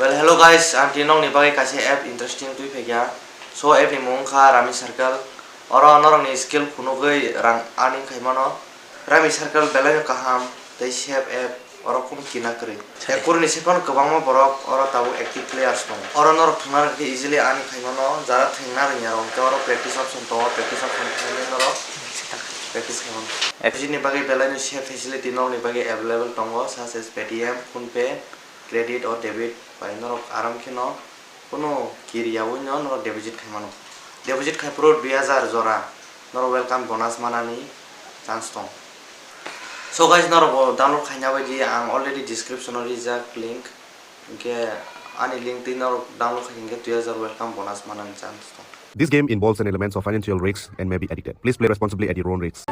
Well, hello guys, I'm Tinong ni bagai kasih app interesting tu iphegya. So app ni mungkha Rami Circle. Oro norong ni skill kuno gay rang aning kaimano. Rami Circle belanya kaham. They shape app oro kum kina kiri. Ekur ni sepon kebangma borok oro tabu active players tong. Oro norok thnar ke easily aning kaimano. Jara thengnar nyarong ke oro practice option to practice option thengni norok. Practice kaimano. App ni bagai belanya shape facility norong ni bagai available tongo such as Paytm, PhonePe, credit or debit. Pai norok aram kino kono kiriyawo nyo norok deposit khaimano deposit khai pro 2000 jora norok welcome bonus manani chance tong. So guys norok download khaina baidi ang already description or rijak link ke ani link tin norok download khainge 2000 welcome bonus manani chance tong. This game involves an elements of financial risks and may be addictive. Please play responsibly at your own risks.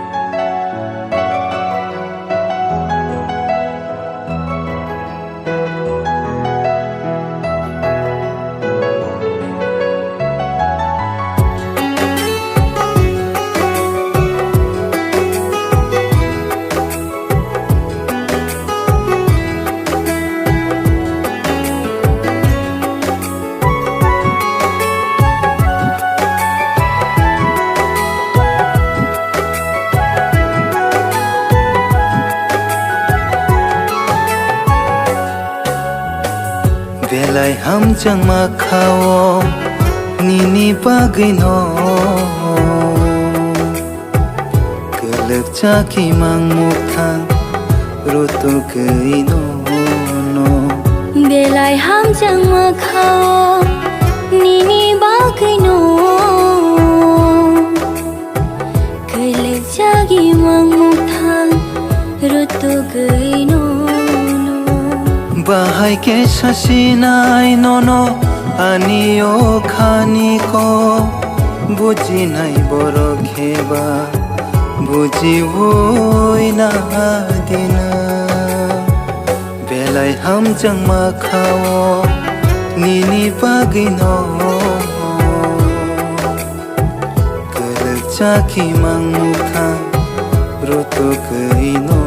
Belai ham chang ma khao nini bagay no kelep chaki mang mukhang roto gay no Belai ham chang ma khao nini bagay no kelep chaki mang mukhang roto gay no Bahai ke sasinai nono ani o khani ko buji nai boro kheba buji hoi na dina belai ham chang ma khao nini bagay no kelak chaki mang mukha roto gay no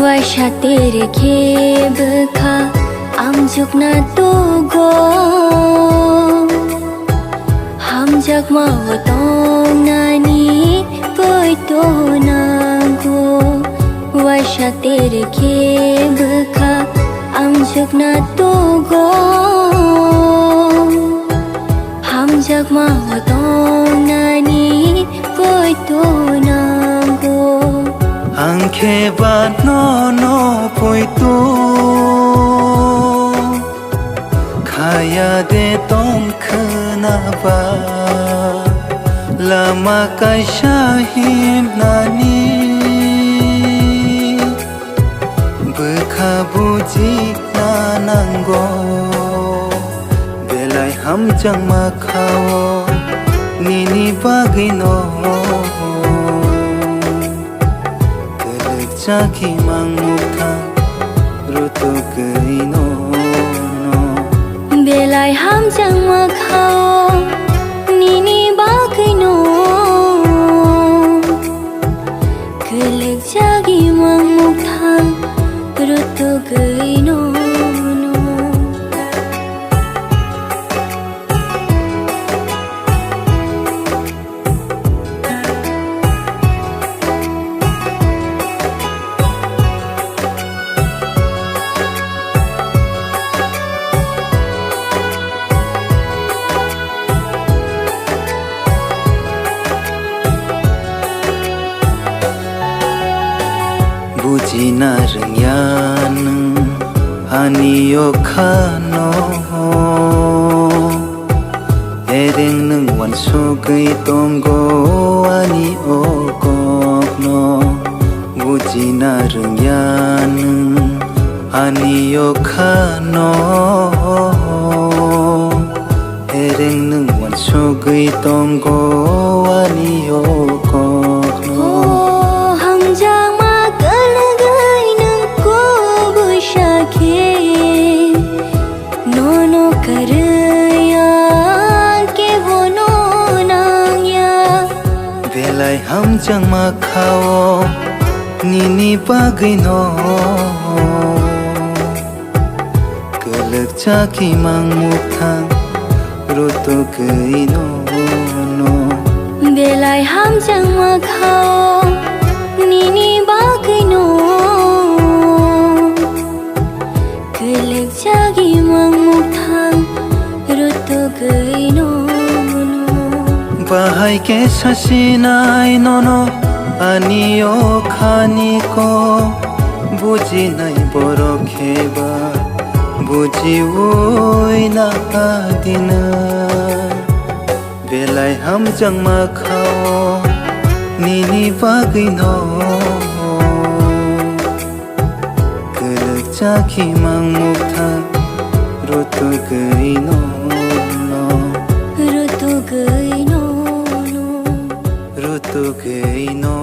Waisha tere kheb kha am jukna to go ham jak ma watong nani poi to na go Waisha tere kheb kha am jukna to go ham jak ma watong nani poi to na go Angke ba no poi tu Kaya de tom khna ba Lama kai shahim nani Bekha buji nanango Belai ham chang ma khao Nini bagay no Chaki mang mukha roto gay no Belai ham chang ma khao nini bagay no kelek chagi mang mukha roto gay no Buji na rengyan hani o khano Ereng neng wan so gay tonggo ani o kokno Buji na rengyan hani o khano Ereng neng wan so gay tonggo ani o kokno Ham jang ma kalagay nang ko busha ke no no kar hamjang makhao nini bagino kelek chaki mang mukhang roto keino no belai hamjang makhao nini bagino kelek chagi mangmukhang roto keino bahai ke sasinai nono anio khani ko buji nai boro kheba buji oi na dina belai hamjang makhao nini bagino kelek chaki mang mukhang roto keino no roto keino roto keino